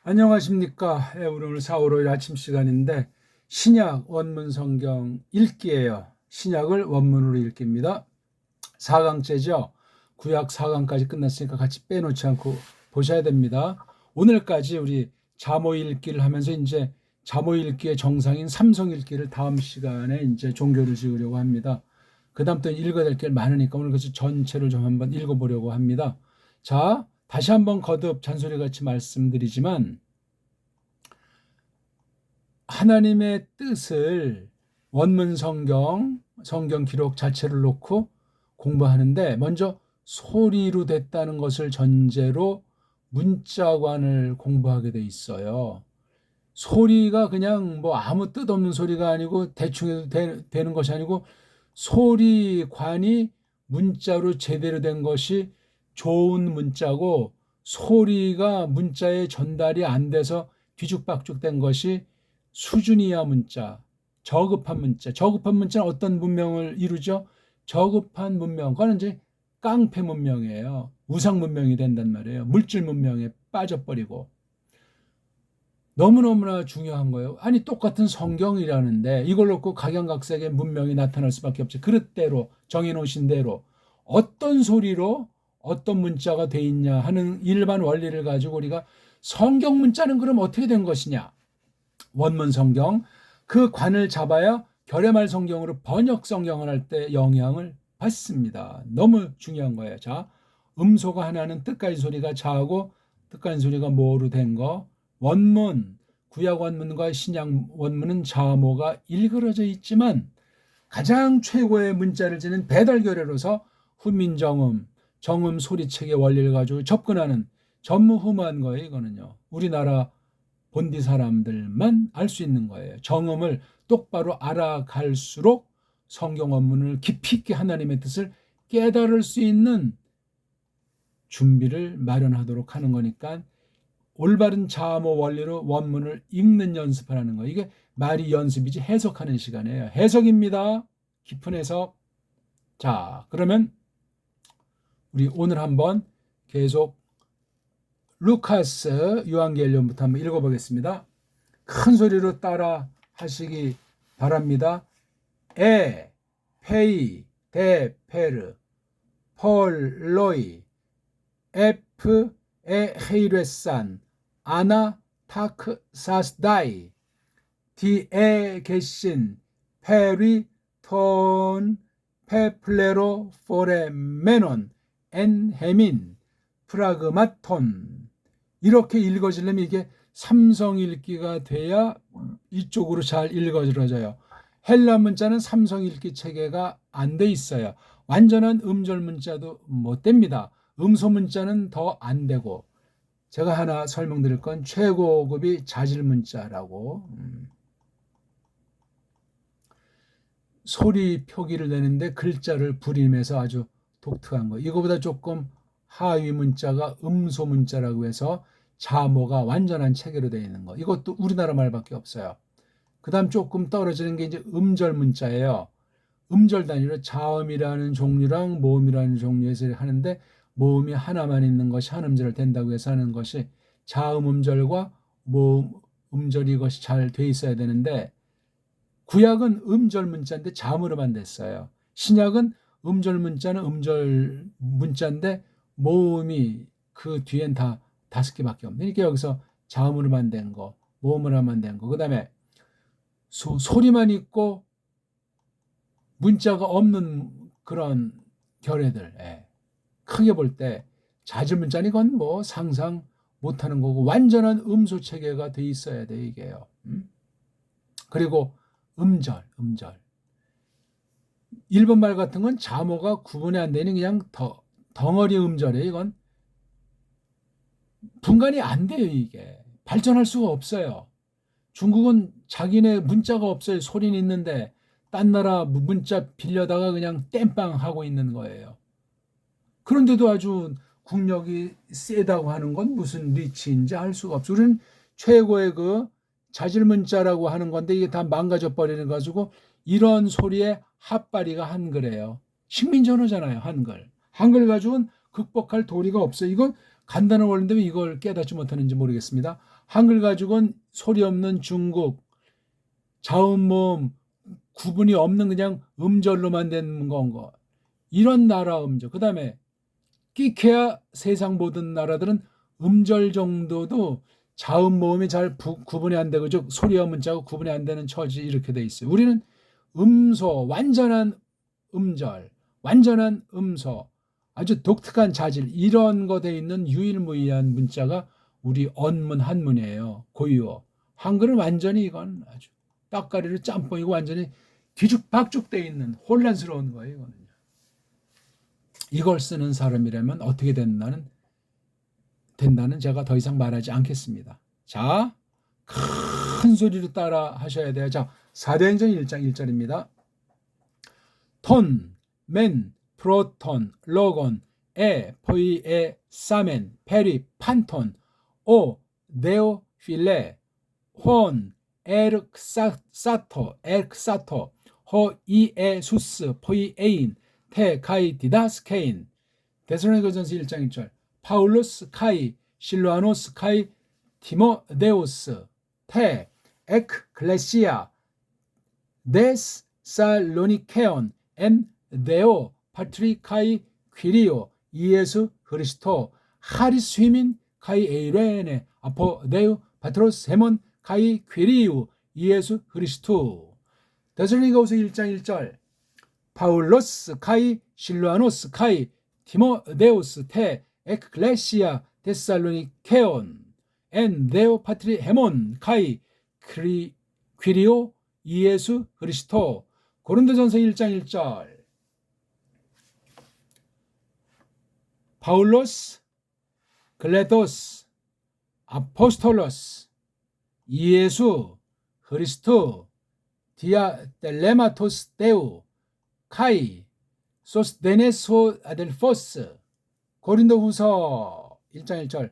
안녕하십니까. 우리 오늘 4월 5일 아침 시간인데 신약 원문 성경 읽기예요. 신약을 원문으로 읽기입니다. 4강째죠. 구약 4강까지 끝났으니까 같이 빼놓지 않고 보셔야 됩니다. 오늘까지 우리 잠오 읽기를 하면서 이제 잠오 읽기의 정상인 삼성 읽기를 다음 시간에 이제 종교를 지으려고 합니다. 그 다음 또 읽어야 될 게 많으니까 오늘 그래서 전체를 좀 한번 읽어보려고 합니다. 자, 다시 한번 거듭 잔소리같이 말씀드리지만 하나님의 뜻을 원문 성경 기록 자체를 놓고 공부하는데 먼저 소리로 됐다는 것을 전제로 문자관을 공부하게 돼 있어요. 소리가 그냥 뭐 아무 뜻 없는 소리가 아니고 대충 해도 되는 것이 아니고 소리관이 문자로 제대로 된 것이 좋은 문자고 소리가 문자에 전달이 안 돼서 뒤죽박죽 된 것이 수준이야 문자, 저급한 문자. 저급한 문자는 어떤 문명을 이루죠? 저급한 문명, 그거는 이제 깡패 문명이에요. 우상 문명이 된단 말이에요. 물질 문명에 빠져버리고. 너무너무나 중요한 거예요. 아니 똑같은 성경이라는데 이걸 놓고 각양각색의 문명이 나타날 수밖에 없죠. 그릇대로 정해놓으신 대로 어떤 소리로 어떤 문자가 돼 있냐 하는 일반 원리를 가지고 우리가 성경 문자는 그럼 어떻게 된 것이냐, 원문 성경 그 관을 잡아야 결의말 성경으로 번역 성경을 할 때 영향을 받습니다. 너무 중요한 거예요. 자, 음소가 하나는 뜻가진 소리가 자하고 뜻가진 소리가 모로 된 거. 원문, 구약 원문과 신약 원문은 자모가 일그러져 있지만 가장 최고의 문자를 지닌 배달교례로서 훈민정음, 정음 소리책의 원리를 가지고 접근하는 전무후무한 거예요. 이거는요. 우리나라 본디 사람들만 알 수 있는 거예요. 정음을 똑바로 알아갈수록 성경 원문을 깊이 있게 하나님의 뜻을 깨달을 수 있는 준비를 마련하도록 하는 거니까 올바른 자모 원리로 원문을 읽는 연습하라는 거. 이게 말이 연습이지 해석하는 시간이에요. 해석입니다. 깊은 해석. 자, 그러면 우리 오늘 한번 계속 루카스 요한계시록부터 한번 읽어보겠습니다. 큰 소리로 따라 하시기 바랍니다. 페이, 데, 페르, 펄, 로이, 에프, 헤이레산, 아나, 타크, 사스다이, 디에, 게신, 페리, 톤, 페플레로, 포레메논, 엔헤민, 프라그마톤. 이렇게 읽어지려면 이게 삼성 읽기가 돼야 이쪽으로 잘 읽어져요. 헬라 문자는 삼성 읽기 체계가 안 돼 있어요. 완전한 음절 문자도 못 됩니다. 음소 문자는 더 안 되고, 제가 하나 설명드릴 건 최고급이 자질 문자라고, 소리 표기를 내는데 글자를 불임해서 아주 독특한 거. 이거보다 조금 하위 문자가 음소 문자라고 해서 자모가 완전한 체계로 되어 있는 거. 이것도 우리나라 말밖에 없어요. 그 다음 조금 떨어지는 게 이제 음절 문자예요. 음절 단위로 자음이라는 종류랑 모음이라는 종류에서 하는데 모음이 하나만 있는 것이 한 음절을 된다고 해서 하는 것이 자음 음절과 모음 음절 이것이 잘 돼 있어야 되는데 구약은 음절 문자인데 자음으로만 됐어요. 신약은 음절 문자는 음절 문자인데 모음이 그 뒤엔 다 5개밖에 없네. 그러니까 여기서 자음으로만 된 거, 모음으로만 된 거. 그 다음에 소리만 있고 문자가 없는 그런 결례들. 크게 볼 때 자질 문자는 이건 뭐 상상 못하는 거고 완전한 음소 체계가 돼 있어야 돼 이게요. 그리고 음절. 일본 말 같은 건 자모가 구분이 안 되는 그냥 덩어리 음절이에요. 이건 분간이 안 돼요. 이게 발전할 수가 없어요. 중국은 자기네 문자가 없어요. 소리는 있는데 딴 나라 문자 빌려다가 그냥 땜빵 하고 있는 거예요. 그런데도 아주 국력이 세다고 하는 건 무슨 리치인지 알 수가 없어. 우리는 최고의 그 자질 문자라고 하는 건데 이게 다 망가져 버리는 가지고 이런 소리의 핫바리가 한글이에요. 식민지 언어잖아요. 한글 가지고는 극복할 도리가 없어요. 이건 간단한 원리인데 왜 이걸 깨닫지 못하는지 모르겠습니다. 한글 가지고는 소리 없는 중국, 자음, 모음, 구분이 없는 그냥 음절로만 된 거. 이런 나라 음절. 그 다음에 끼케야 세상 모든 나라들은 음절 정도도 자음, 모음이 잘 구분이 안 되고, 즉 소리와 문자가 구분이 안 되는 처지 이렇게 돼 있어요. 우리는 음소, 완전한 음절, 완전한 음소, 아주 독특한 자질, 이런 거 돼 있는 유일무이한 문자가 우리 언문 한문이에요. 고유어. 한글은 완전히 이건 아주 딱가리로 짬뽕이고 완전히 뒤죽박죽 돼 있는 혼란스러운 거예요. 이거는요. 이걸 쓰는 사람이라면 어떻게 된다는 제가 더 이상 말하지 않겠습니다. 자, 큰 소리로 따라 하셔야 돼요. 자, 사도행전 1장 1절입니다. 톤, 맨, 프로톤, 로곤, 포이에, 사멘, 페리, 판톤, 오, 네오, 필레, 혼, 에르사토, 호, 이에수스, 포이에인, 테, 카이, 디다스케인. 데살로니가전서 1장 1절. 파울로스, 카이, 실로아노스, 카이, 티모데우스, 테, 에클레시아, 데살로니케온, 엔 데오 파트리카이 퀴리오 이에수 그리스도 하리스 휘민 카이 에이레네 아포데우 파트로스 헤몬 카이 퀴리우 이에수 그리스도. 데살로니가후서 1장 1절. 파울로스 카이 실루아노스 카이 티모데우스 테 에클레시아 데살로니케온 엔 데오 파트리 헤몬 카이 퀴리오 이에수 그리스도. 고린도전서 1장 1절. 파울로스, 글레도스, 아포스톨로스, 이에수, 그리스도, 디아델레마토스 데우, 카이, 소스데네소 아델포스. 고린도후서 1장 1절.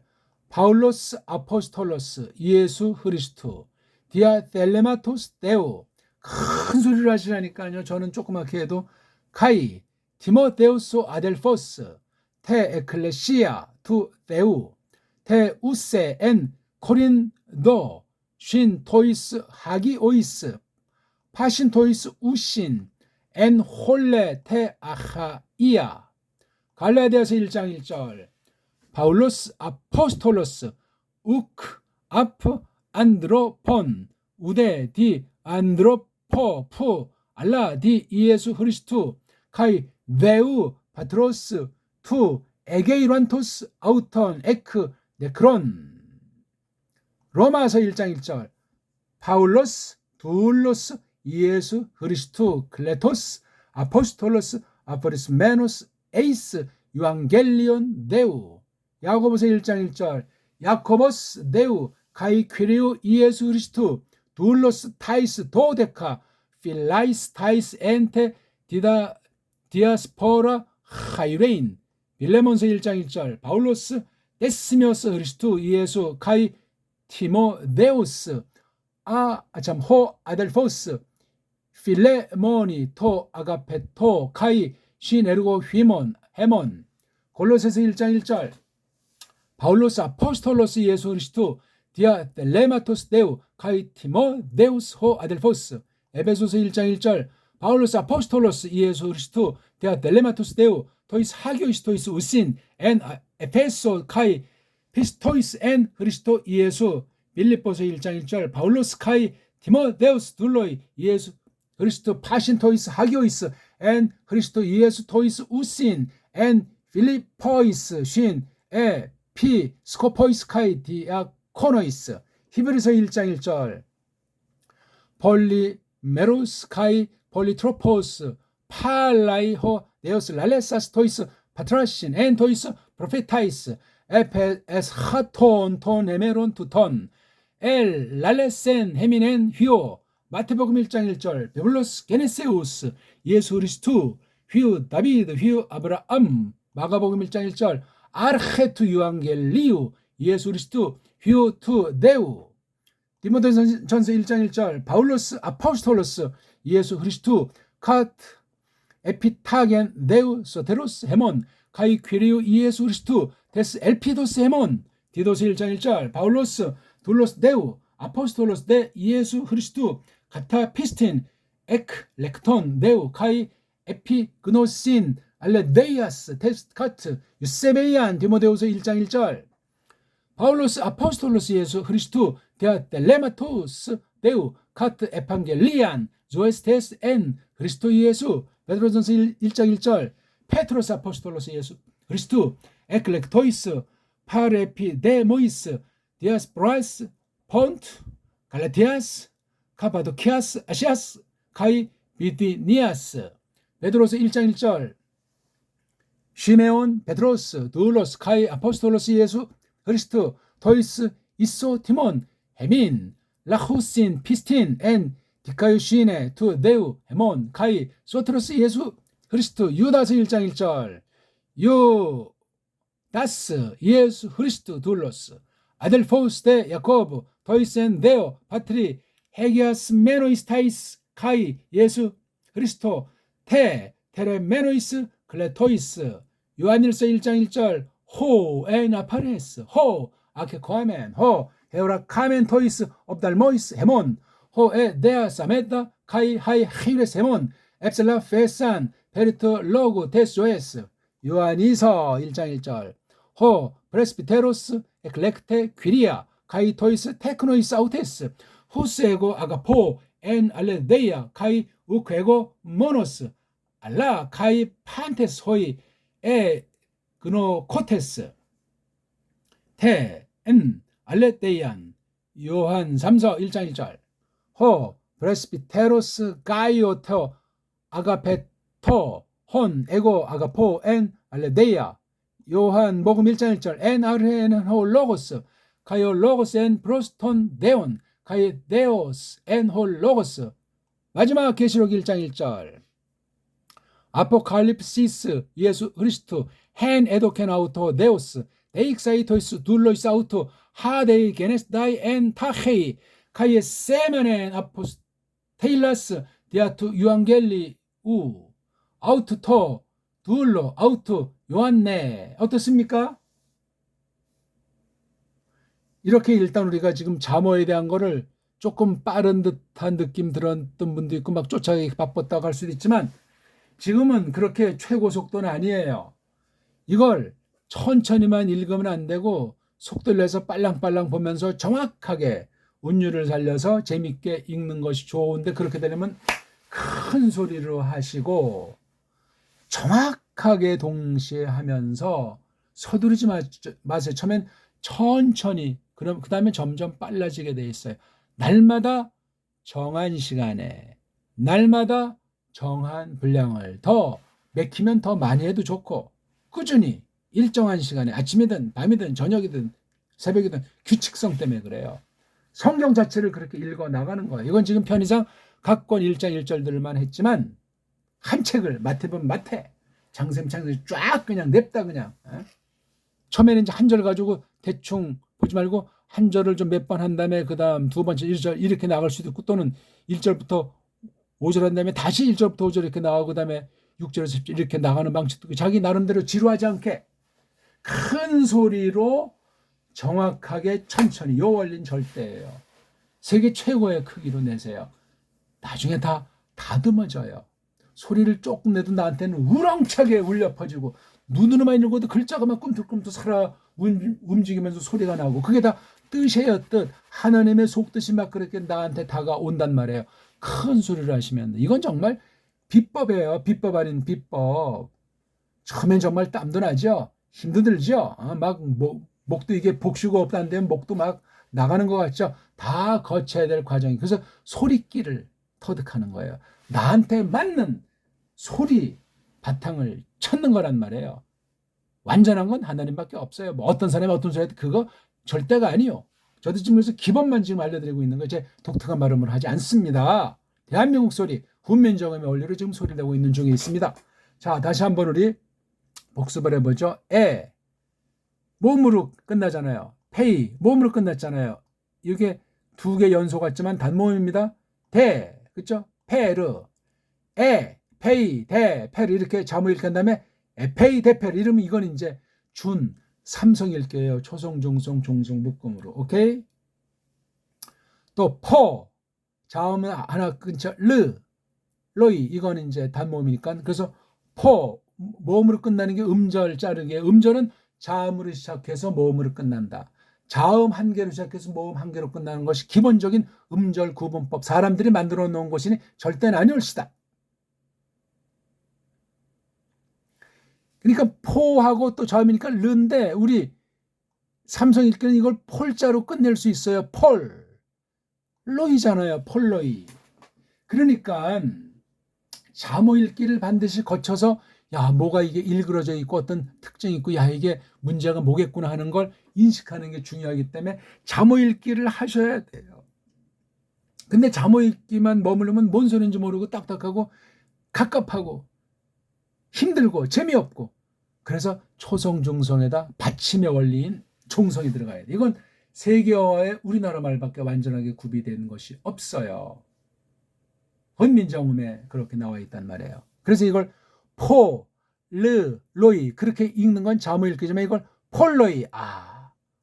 파울로스, 아포스톨로스, 이에수, 그리스도, 디아델레마토스 데우. 큰 소리를 하시라니까요. 저는 조그맣게 해도 카이, 티모데우스 아델포스, 테 에클레시아 투 데우, 테 우세 엔 코린도, 쉰 토이스 하기 오이스, 파신 토이스 우신, 엔 홀레 테 아하이아. 갈라디아서 1장 1절. 파울로스 아포스톨로스, 우크, 아프, 안드로폰, 우데, 디, 안드로포, 푸, 알라, 디, 이에수, 그리스도, 카이, 데우, 파트로스, 투, 에게이란토스, 아우턴, 에크, 네크론. 로마서 1장 1절. 파울로스, 두울로스, 이에수, 그리스도, 클레토스, 아포스톨로스, 아포리스메노스, 에이스, 유앙겔리온, 데우. 야고보서 1장 1절. 야코보스, 데우, 카이 퀴리우, 이에수, 그리스도, 두울로스, 타이스, 도데카, 필라이스, 타이스, 엔테, 디아스포라, 하이레인. 빌레몬서 1장 1절. 바울로스, 데스미오스, 그리스도, 이에수, 카이, 티모데우스, 호, 아델포스, 필레모니, 토, 아가페토, 카이, 시네르고, 휘몬, 헤몬. 골로새서 1장 1절. 바울로스, 아포스톨로스, 이에수, 그리스도, 디아델레마토스 데우, 카이, 티모데우스, 호, 아델포스. 에베소서 1장 1절. 바울로스, 아포스톨로스, 이에수, 그리스도, 디아델레마토스 데우, 토이스 하기오이스, 토이스 우신, 엔 에페소, 카이, 피스토이스, 엔 그리스도, 이에수. 빌립보서 1장 1절. 바울로스, 카이, 티모데우스, 둘로이, 이에수, 그리스도, 파신, 토이스 하기오이스, 엔 그리스도, 이에수, 토이스 우신, 엔 필리포이스, 쉰, 피, 스코포이스, 카이, 디아코노이스. 히브리서 1장 1절. 폴리메로스, 카이, 폴리트로포스, 팔라이호, 네오스, 랄레사스, 토이스, 파트라신, 엔 토이스, 프로페타이스, 에페스, 하톤, 톤, 에메론, 투톤, 엘, 랄레센, 헤미넨, 휘오. 마태복음 1장 1절. 베블로스, 게네세우스, 예수 그리스도, 휘우, 다비드, 휘우, 아브라함. 마가복음 1장 1절. 아르헤투 유앙겔리우, 예수 그리스도, 휘우, 투, 데우. 디모데전서 1장 1절. 바울로스, 아포스톨로스, 예수 그리스도, 카트, 에피타겐, 데우, 소테로스, 헤몬, 카이 퀴리우, 이에수 그리스도, 데스 엘피도스 헤몬 디도스 1장 1절 바울로스 둘로스 데우 아포스톨로스 데 이예수 그리스도 가타 피스틴 에크 렉톤 데우 카이 에피그노신 알레데이아스 테스카트 유세베이안 디모데후서 1장 1절 바울로스 아포스톨로스 예수 그리스도 데아 텔레마토스 데우 카트 에판겔리안 조에스테스 엔 그리스도 예수 베드로전서 1장 1절 페트로스 아포스톨로스 예수 그리스도 에클렉토이스 파레피데모이스 디아스프라이스 폰트 갈라티아스 카바도키아스 아시아스 카이 비티니아스 베드로서 1장 1절 시메온 베드로스 두울로스 카이 아포스톨로스 예수 그리스도 토이스 이소 티몬 헤민 라후신 피스틴 엔 디카유시네 투 데우 헤몬 카이 소트로스 예수 그리스도 유다서 1장 1절 유다스 예수 그리스도 둘로스 아델포스 데 야코브 토이센 데오 파트리 헤기아스 메노이스타이스 카이 예수 그리스도 테레메노이스 클레토이스 요한일서 1장 1절 호 에나파레스 호 아케코아멘 호 헤오라카멘 토이스 옵달모이스 헤몬 호 에데아 사메다 카이 하이 히레스 헤몬 앱셀라 페산 페리토 로그 데스조에스 요한이서 1장 1절 호 브레스비테로스 에클렉테 퀴리아 카이 토이스 테크노이스 아우테스 후스에고 아가포 엔 알레데이아 카이 우케고 모노스 알라 카이 판테스 호이 에 그노 코테스 테엔 알레데이안 요한 3서 1장 1절 호 브레스비테로스 가이오테오 아가페토 혼 에고 아가포 엔 알레데이아 요한 복음 1장 1절 엔 아르헨 호 로고스 카이오 로고스 엔 프로스톤 데온 카이 데오스 엔 호 로고스 마지막 계시록 1장 1절 아포칼립시스 예수 그리스도 헨 에도켄 아우토 데오스 데익사이토이스 둘로이스 아우토 하데이 게네스 다이 엔 타헤이 카이에 세메넨 아포스테일라스 디아투 유앙겔리 우 아우트토 둘로 아우트 요한네 어떻습니까? 이렇게 일단 우리가 지금 잠언에 대한 거를 조금 빠른 듯한 느낌 들었던 분도 있고 막 쫓아가기 바빴다고 할 수도 있지만 지금은 그렇게 최고 속도는 아니에요. 이걸 천천히만 읽으면 안 되고 속도를 내서 빨랑빨랑 보면서 정확하게 운율을 살려서 재밌게 읽는 것이 좋은데 그렇게 되려면 큰 소리로 하시고 정확하게 동시에 하면서 서두르지 마세요. 처음엔 천천히 그럼 그 다음에 점점 빨라지게 돼 있어요. 날마다 정한 시간에 날마다 정한 분량을 더 맥히면 더 많이 해도 좋고 꾸준히 일정한 시간에 아침이든 밤이든 저녁이든 새벽이든 규칙성 때문에 그래요. 성경 자체를 그렇게 읽어 나가는 거예요. 이건 지금 편의상 각 권 1장 1절들만 했지만 한 책을 마태본 마태 장샘 쫙 그냥 냅다 그냥 처음에는 이제 한 절 가지고 대충 보지 말고 한 절을 좀 몇 번 한 다음에 그 다음 두 번째 1절 이렇게 나갈 수도 있고 또는 1절부터 5절 한 다음에 다시 1절부터 5절 이렇게 나가고 그 다음에 6절에서 10절 이렇게 나가는 방식도 있고 자기 나름대로 지루하지 않게 큰 소리로 정확하게 천천히 요 원리는 절대예요. 세계 최고의 크기로 내세요. 나중에 다 다듬어져요. 소리를 조금 내도 나한테는 우렁차게 울려 퍼지고 눈으로만 읽어도 글자가 막 꿈틀꿈틀 살아 움직이면서 소리가 나고 그게 다 뜻이에요. 뜻. 하나님의 속뜻이 막 그렇게 나한테 다가온단 말이에요. 큰 소리를 하시면 이건 정말 비법이에요. 비법 아닌 비법. 처음엔 정말 땀도 나죠. 힘도 들죠. 막 목도 이게 복수가 없다는데 목도 막 나가는 것 같죠. 다 거쳐야 될 과정이. 그래서 소리끼를 터득하는 거예요. 나한테 맞는 소리 바탕을 찾는 거란 말이에요. 완전한 건 하나님밖에 없어요. 뭐 어떤 사람이 어떤 소리 해도 그거 절대가 아니요. 저도 지금 그래서 기본만 지금 알려드리고 있는 거 제 독특한 발음을 하지 않습니다. 대한민국 소리, 훈민정음의 원리로 지금 소리를 내고 있는 중에 있습니다. 자, 다시 한번 우리 복습을 해보죠. 모음으로 끝나잖아요. 페이, 모음으로 끝났잖아요. 이게 두 개 연소 같지만 단모음입니다. 그렇죠? 페르, 페이, 페르 이렇게 자모 이렇게 한 다음에 에페이, 데페르 이러면 이건 이제 준, 삼성 읽기예요. 초성, 중성, 종성, 묶음으로. 오케이? 또 포, 자음은 하나 끊자 르, 로이, 이거는 이제 단모음이니까. 그래서 포, 모음으로 끝나는 게 음절 자르게. 음절은 자음으로 시작해서 모음으로 끝난다. 자음 한 개로 시작해서 모음 한 개로 끝나는 것이 기본적인 음절 구분법. 사람들이 만들어 놓은 것이니 절대는 아니올시다. 그러니까 포하고 또 자음이니까 르인데 우리 삼성 읽기는 이걸 폴자로 끝낼 수 있어요. 폴. 로이잖아요. 폴로이. 그러니까 자모 읽기를 반드시 거쳐서 야, 뭐가 이게 일그러져 있고 어떤 특징이 있고 야, 이게 문제가 뭐겠구나 하는 걸 인식하는 게 중요하기 때문에 자모 읽기를 하셔야 돼요. 근데 자모 읽기만 머무르면 뭔 소리인지 모르고 딱딱하고 갑갑하고 힘들고 재미없고 그래서 초성 중성에다 받침의 원리인 종성이 들어가야 돼. 이건 세계어의 우리나라 말밖에 완전하게 구비되는 것이 없어요. 헌민정음에 그렇게 나와 있단 말이에요. 그래서 이걸 포, 르, 로이 그렇게 읽는 건 자모 읽기지만 이걸 폴로이,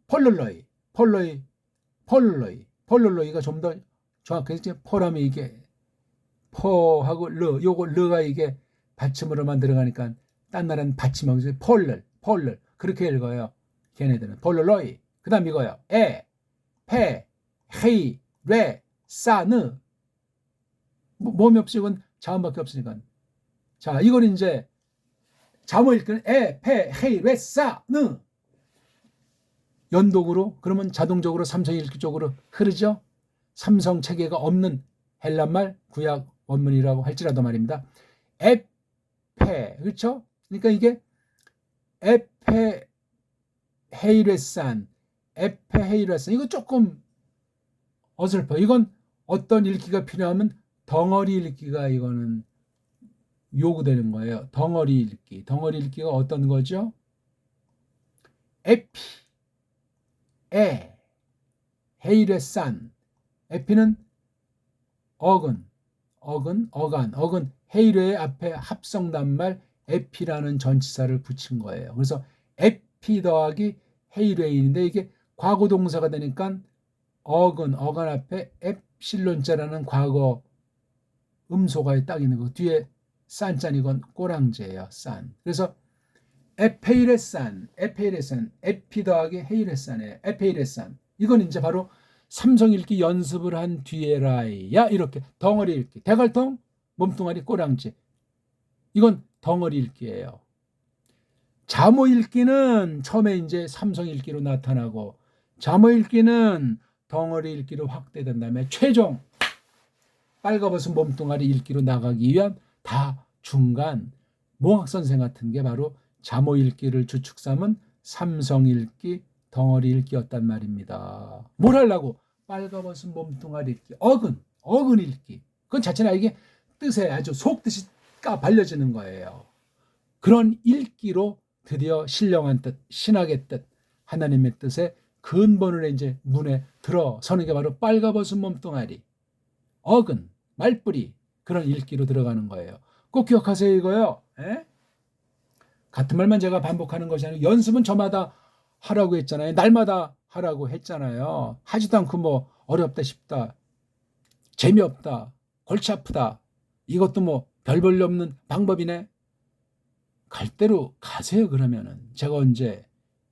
폴룰로이, 폴로이, 폴룰로이, 폴룰로이가 좀 더 정확하게 포라면 이게 포하고 르, 요거 르가 이게 받침으로만 들어가니까 딴 나라는 받침하고 폴를 그렇게 읽어요. 걔네들은 폴룰로이. 그 다음 이거요. 에, 페, 헤이, 레, 사, 느. 모음이 없이 이건 자음밖에 없으니까. 자, 이걸 이제 자모 읽기는 에, 페, 헤이, 레, 사, 느. 연독으로 그러면 자동적으로 삼성 읽기 쪽으로 흐르죠. 삼성 체계가 없는 헬란말 구약 원문이라고 할지라도 말입니다. 에페, 그렇죠? 그러니까 이게 에페 헤이레산, 에페 헤이레산 이거 조금 어설퍼. 이건 어떤 읽기가 필요하면 덩어리 읽기가 이거는 요구되는 거예요. 덩어리 읽기. 덩어리 읽기가 어떤 거죠? 에피, 에, 헤이레산. 에피는 어근, 어간, 헤이레의 앞에 합성 단말 에피라는 전치사를 붙인 거예요. 그래서 에피 더하기 헤이레인인데 이게 과거 동사가 되니까 어간 앞에 엡실론자라는 과거 음소가에 딱 있는 거 뒤에 산자니건 꼬랑지예요. 산. 그래서 에페이레산, 에피 더하기 헤이레산이에요. 에페이레산. 이건 이제 바로 삼성 읽기 연습을 한 뒤에라야 이렇게 덩어리 읽기. 대갈통, 몸뚱아리, 꼬랑지. 이건 덩어리 읽기예요. 자모 읽기는 처음에 이제 삼성 읽기로 나타나고 자모 읽기는 덩어리 읽기로 확대된 다음에 최종 빨가벗은 몸뚱아리 읽기로 나가기 위한 다 중간 몽학선생 같은 게 바로 자모 읽기를 주축 삼은 삼성 읽기, 덩어리 읽기였단 말입니다. 뭘 하려고? 빨가벗은 몸뚱아리 읽기, 어근 읽기. 그건 자체는 이게 뜻에 아주 속뜻이 발려지는 거예요. 그런 읽기로 드디어 신령한 뜻, 신학의 뜻, 하나님의 뜻에 근본을 이제 문에 들어서는 게 바로 빨가벗은 몸뚱아리, 어근, 말뿌리 그런 읽기로 들어가는 거예요. 꼭 기억하세요 이거요. 에? 같은 말만 제가 반복하는 것이 아니고 연습은 저마다 하라고 했잖아요. 날마다 하라고 했잖아요. 하지도 않고 뭐 어렵다 싶다, 재미없다, 골치 아프다 이것도 뭐 별 볼일 없는 방법이네. 갈 대로 가세요. 그러면은 제가 언제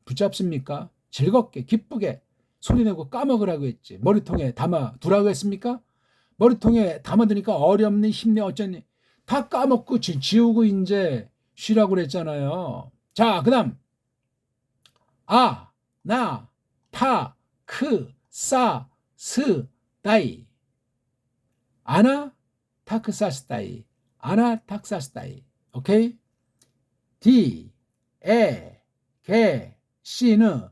붙잡습니까? 즐겁게 기쁘게 소리내고 까먹으라고 했지. 머리통에 담아두라고 했습니까? 머리통에 담아두니까 어렵니 힘내 어쩌니 다 까먹고 지우고 이제 쉬라고 그랬잖아요. 자, 그 다음 아, 나, 타, 크, 사, 스, 다이. 아나, 타크, 사스, 다이. 아나, 탁, 사스, 다이. 오케이? 디, 에, 게, 시느,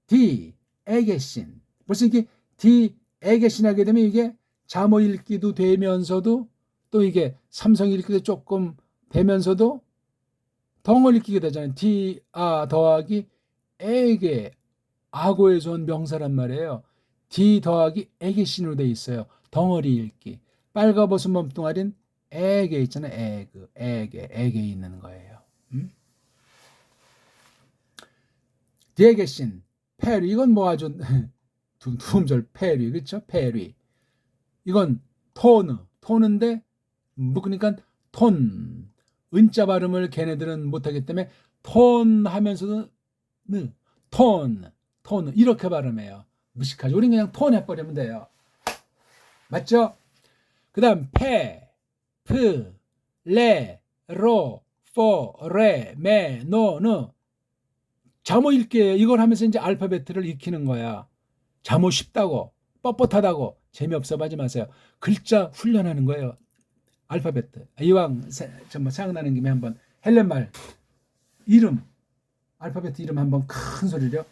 디, 에게신. 벌써 이게 디, 에게신 하게 되면 이게 자모 읽기도 되면서도 또 이게 삼성 읽기도 조금 되면서도 덩어리 읽기가 되잖아요. 디, 더하기 에게, 악어에서 온 명사란 말이에요. 디 더하기 에게신으로 돼 있어요. 덩어리 읽기. 빨가벗은 몸뚱아리는 에게 있잖아요. 에게 있는 거예요. 뒤에 계신 페리, 이건 뭐 아주 두 음절 페리, 그렇죠? 페리. 이건 토는데 묶으니까 톤. 은자 발음을 걔네들은 못하기 때문에 톤 하면서도 톤 이렇게 발음해요. 무식하죠. 우린 그냥 톤 해버리면 돼요. 맞죠? 그 다음 페, 프, 레, 로, 포, 레, 메, 노, 느. 잠오 읽기예요. 이걸 하면서 이제 알파벳을 익히는 거야. 잠오 쉽다고, 뻣뻣하다고 재미없어 하지 마세요. 글자 훈련하는 거예요. 알파벳. 이왕 정말 생각나는 김에 한번 헬렌말 이름, 알파벳 이름 한번 큰 소리로.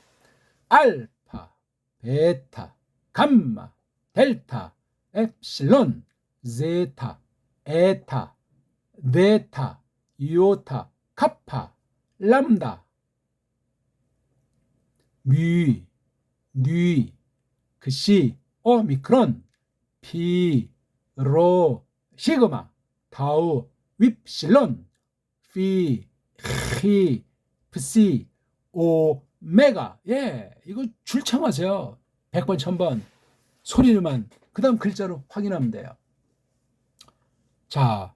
알파, 베타, 감마, 델타, 엡실론, 제타, 에타, 네타, 이오타, 카파, 람다, 뮤, 뉘, 그시, 오미크론, 피, 로, 시그마, 타우, 윕실론, 피, 히, 프시, 오메가. 예, 이거 줄창하세요. 100번 1000번 소리로만. 그 다음 글자로 확인하면 돼요. 자,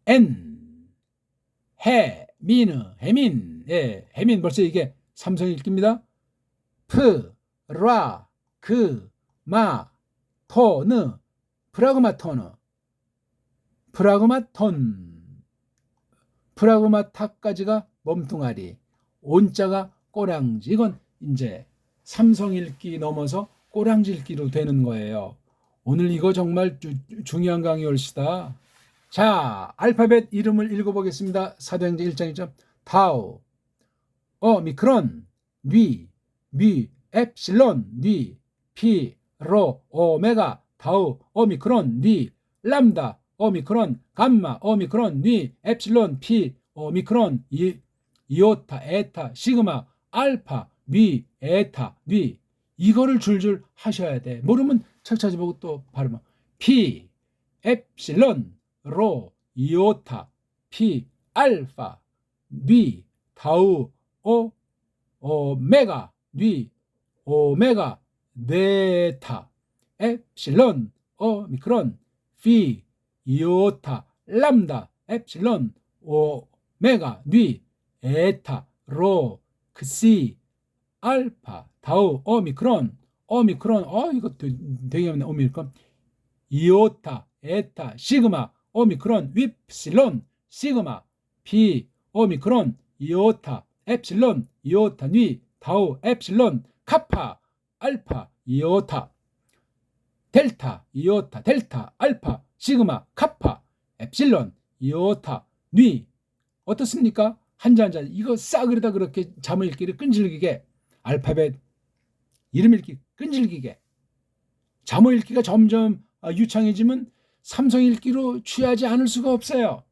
엔, 해, 미느, 해민. 예, 해민 벌써 이게 삼성 읽기입니다. 프, 라, 그, 마, 토느, 프라그마토느, 프라그마톤, 프라그마타까지가 몸뚱아리, 온자가 꼬랑지. 이건 이제 삼성 읽기 넘어서 꼬랑지 읽기로 되는 거예요. 오늘 이거 정말 중요한 강의올시다. 자, 알파벳 이름을 읽어보겠습니다. 사도행전 1장 1절. 타우, 오미크론, 뉘, 미, 엡실론, 뉘, 피, 로, 오메가, 타우, 오미크론, 뉘, 람다, 오미크론, 감마, 오미크론, 뉘, 엡실론, 피, 오미크론, 이오타, 에타, 시그마, 알파, 뉘, 에타, 뉘. 이거를 줄줄 하셔야 돼. 모르면 책 찾아보고 또 발음하. 피, 엡실론, 로, 이오타, 피, 알파, 뉘, 타우, 오메가, 뉘, 오메가, 네타, 엡실론, 오미크론, 피, 이오타, 람다, 엡실론, 오메가, 뉘, 에타, 로, 크시, 알파, 타우, 오미크론, 이거 되게 없네. 오미크론, 이오타, 에타, 시그마, 오미크론, 윕실론, 시그마, 피, 오미크론, 이오타, 엡실론, 이오타, 뉘, 타우, 엡실론, 카파, 알파, 이오타, 델타, 이오타, 델타, 알파, 시그마, 카파, 엡실론, 이오타, 뉘. 어떻습니까? 한자 한자 이거 싸그리다 그렇게 잠을 읽기를 끈질기게, 알파벳 이름 읽기 끈질기게, 잠을 읽기가 점점 유창해지면 삼성 읽기로 취하지 않을 수가 없어요.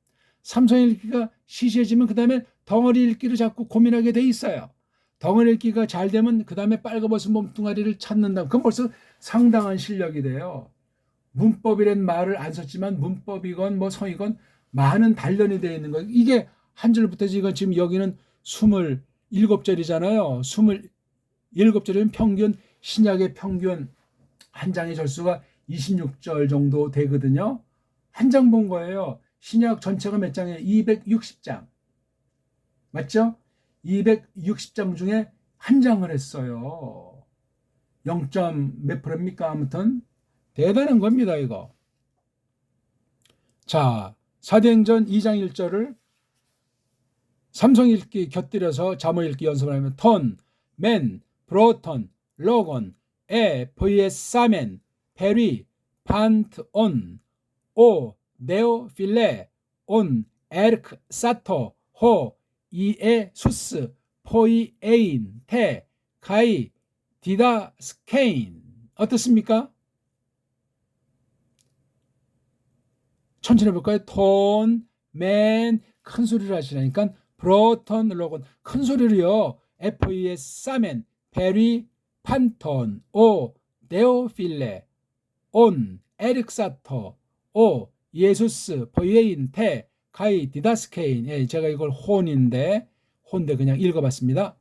삼성 읽기가 시시해지면 그 다음에 덩어리 읽기를 자꾸 고민하게 돼 있어요. 덩어리 읽기가 잘 되면 그 다음에 빨가벗은 몸뚱아리를 찾는다. 그건 벌써 상당한 실력이 돼요. 문법이란 말을 안 썼지만 문법이건 뭐 성이건 많은 단련이 되어 있는 거예요. 이게 한 절부터 지금 여기는 27절이잖아요. 27절이면 평균, 신약의 평균 한 장의 절수가 26절 정도 되거든요. 한 장 본 거예요. 신약 전체가 몇 장이에요? 260장. 맞죠? 260장 중에 한 장을 했어요. 0. 몇 프로입니까? 아무튼 대단한 겁니다, 이거. 자, 사도행전 2장 1절을 삼성 읽기 곁들여서 잠어 읽기 연습을 하면 톤, 맨, 브로톤, 로건, vs 사멘, 페리, 판트, 온, 오, 네오, 필레, 온, 에르크, 사토, 호, 이에, 수스, 포이, 에인, 테, 가이, 디다, 스케인. 어떻습니까? 천천히 해볼까요? 톤, 맨, 큰 소리를 하시라니까 브로톤, 로건, 큰 소리로요. vs 사멘, 페리, 판톤, 오, 네오필레, 온, 에릭사토, 오, 예수스, 포이에인, 테, 가이, 디다스케인. 예, 제가 이걸 혼인데 그냥 읽어봤습니다.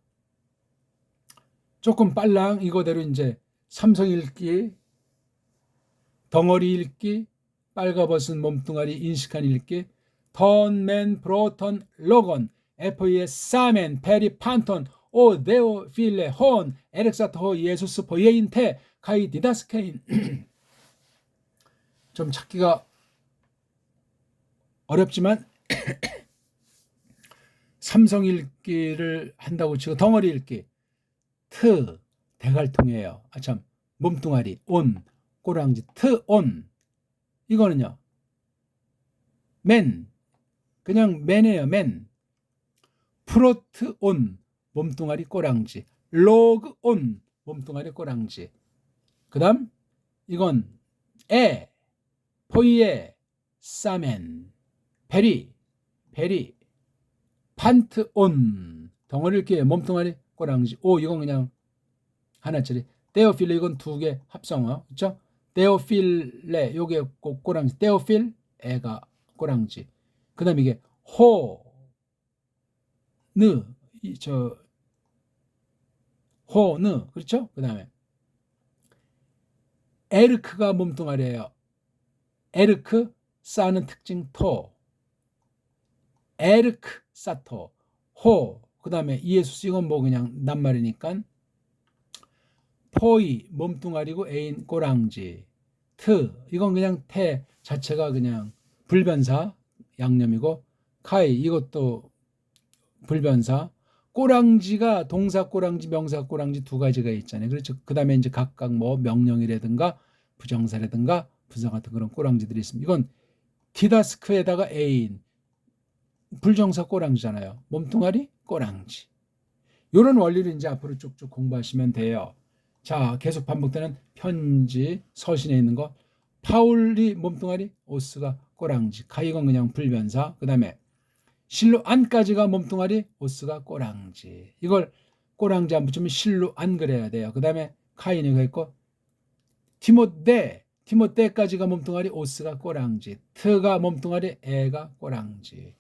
조금 빨랑 이거대로 이제 삼성 읽기, 덩어리 읽기, 빨가벗은 몸뚱아리 인식한 읽기, 턴맨 브로턴 로건 FES 사멘 페리 판톤 오 데오 필레 혼 에렉사토 예수스 보예인테 카이 디다스케인. 좀 찾기가 어렵지만 삼성 읽기를 한다고 치고 덩어리 읽기 트 대갈통이에요. 참 몸뚱아리 온 꼬랑지 트 온 이거는요 맨 그냥 맨이에요. 맨 프로트 온 몸뚱아리 꼬랑지 로그 온 몸뚱아리 꼬랑지 그 다음 이건 에 포이에 사멘 베리 판트 온 덩어리 읽기에 몸뚱아리 꼬랑지 오 이건 그냥 하나짜리 데오필레 이건 두 개 합성어 그렇죠? 데오필레 요게 꼬랑지 데오필 애가 꼬랑지 그 다음에 이게 호느 그렇죠? 그 다음에 에르크가 몸뚱아리예요. 에르크 싸는 특징 토 에르크 사토 호 그 다음에 이에수스 이건 뭐 그냥 낱말이니까 포이 몸뚱아리고 애인 꼬랑지 트 이건 그냥 태 자체가 그냥 불변사 양념이고 카이 이것도 불변사 꼬랑지가 동사 꼬랑지 명사 꼬랑지 두 가지가 있잖아요. 그렇죠. 그 다음에 이제 각각 뭐 명령이라든가 부정사라든가 부사 같은 그런 꼬랑지들이 있습니다. 이건 디다스크에다가 애인 불정사 꼬랑지잖아요. 몸뚱아리 꼬랑지 이런 원리를 이제 앞으로 쭉쭉 공부하시면 돼요. 자 계속 반복되는 편지 서신에 있는 거 파울리 몸뚱아리 오스가 꼬랑지 카이건 그냥 불변사 그 다음에 실로 안까지가 몸뚱아리 오스가 꼬랑지 이걸 꼬랑지 안 붙이면 실로 안 그래야 돼요. 그 다음에 카이니가 있고 티모테까지가 몸뚱아리 오스가 꼬랑지 트가 몸뚱아리 애가 꼬랑지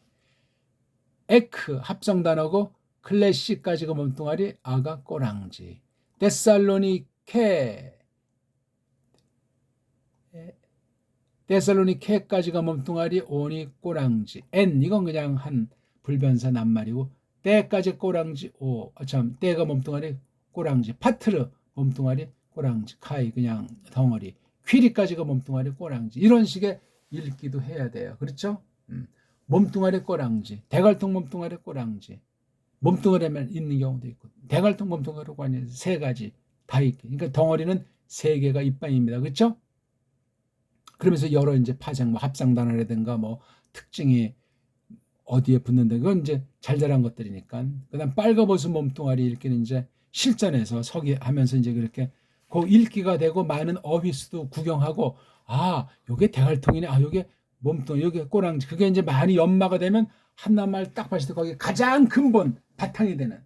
에크 합성 단어고 클래식까지가 몸뚱아리 아가 꼬랑지 데살로니케까지가 몸뚱아리 온이 꼬랑지 엔 이건 그냥 한 불변사 낱말이고 때까지 꼬랑지 참 때가 몸뚱아리 꼬랑지 파트르 몸뚱아리 꼬랑지 카이 그냥 덩어리 퀴리까지가 몸뚱아리 꼬랑지 이런 식의 읽기도 해야 돼요. 그렇죠? 몸뚱아리 꼬랑지 대갈통 몸뚱아리 꼬랑지 몸뚱아리만 있는 경우도 있고 대갈통 몸뚱아리가 아니라 세 가지 다 있게 그러니까 덩어리는 세 개가 입방입니다. 그렇죠? 그러면서 여러 이제 파장 뭐 합상 단어라든가 뭐 특징이 어디에 붙는다 그건 이제 잘잘한 것들이니까 그다음 빨가벗은 몸뚱아리 읽기는 이제 실전에서 서기 하면서 이제 그렇게 그 읽기가 되고 많은 어휘수도 구경하고 아 요게 대갈통이네 아 요게 몸뚱아리 요게 꼬랑지 그게 이제 많이 연마가 되면 한낱말 딱 봤을 때 거기 가장 근본 바탕이 되는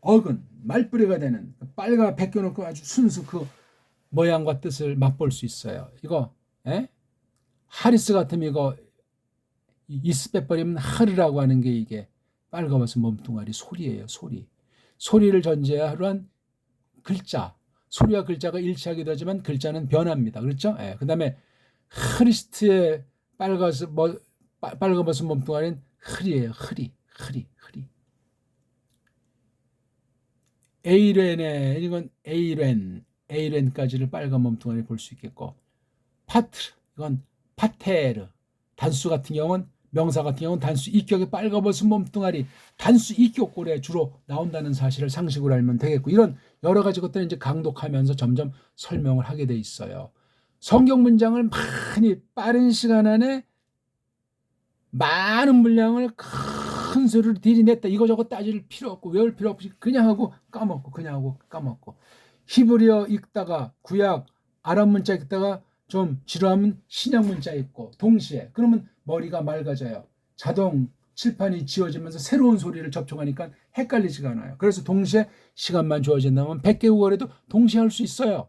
어근 말뿌리가 되는 빨가 벗겨놓고 아주 순수 그 모양과 뜻을 맛볼 수 있어요. 이거 하리스 같으면 이거 이스 빼버리면 하르라고 하는 게 이게 빨가벗은 몸뚱아리 소리예요. 소리를 전제하로 한 글자 소리와 글자가 일치하기도 하지만 글자는 변합니다. 그렇죠? 그 다음에 크리스트의 빨가벗은 몸뚱아리는 흐리예요. 흐리 에이렌에 이건 에이렌까지를 빨간 몸뚱아리 볼 수 있겠고 파트 이건 파테르 단수 같은 경우는 명사 같은 경우는 단수 이격의 빨가벗은 몸뚱아리 단수 이격골에 주로 나온다는 사실을 상식으로 알면 되겠고 이런 여러 가지 것들을 이제 강독하면서 점점 설명을 하게 돼 있어요. 성경 문장을 많이 빠른 시간 안에 많은 분량을 큰 소리를 들이냈다 이거저거 따질 필요 없고 외울 필요 없이 그냥 하고 까먹고 히브리어 읽다가 구약 아랍 문자 읽다가 좀 지루하면 신약 문자 읽고 동시에 그러면 머리가 맑아져요. 자동 칠판이 지워지면서 새로운 소리를 접촉하니까 헷갈리지가 않아요. 그래서 동시에 시간만 주어진다면 100개 국어라도 동시에 할 수 있어요.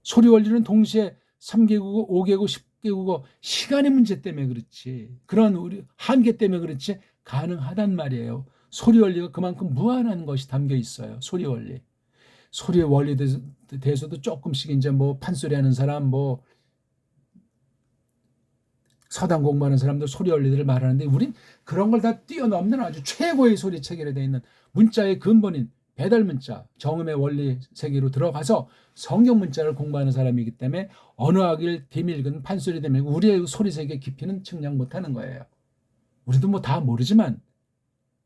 소리 원리는 동시에 3개 국어, 5개 국어, 10개 국어 시간의 문제 때문에 그렇지 그런 우리 한계 때문에 그렇지 가능하단 말이에요. 소리 원리가 그만큼 무한한 것이 담겨 있어요. 소리 원리. 소리의 원리에 대해서도 조금씩 이제 뭐 판소리 하는 사람, 뭐 서당 공부하는 사람들 소리 원리들을 말하는데 우린 그런 걸 다 뛰어넘는 아주 최고의 소리 체계로 되어 있는 문자의 근본인 배달 문자, 정음의 원리 세계로 들어가서 성경 문자를 공부하는 사람이기 때문에 언어학을 뒤밀건 판소리 뒤밀건 우리의 소리 세계 깊이는 측량 못하는 거예요. 우리도 뭐 다 모르지만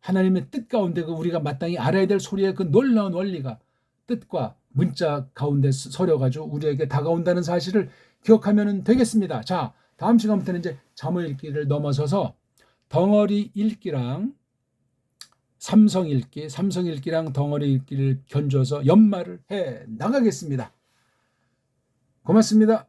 하나님의 뜻 가운데 그 우리가 마땅히 알아야 될 소리의 그 놀라운 원리가 뜻과 문자 가운데 서려가지고 우리에게 다가온다는 사실을 기억하면 되겠습니다. 자, 다음 시간부터는 이제 잠언 읽기를 넘어서서 덩어리 읽기랑 삼성 읽기랑 덩어리 읽기를 견줘서 연말을 해 나가겠습니다. 고맙습니다.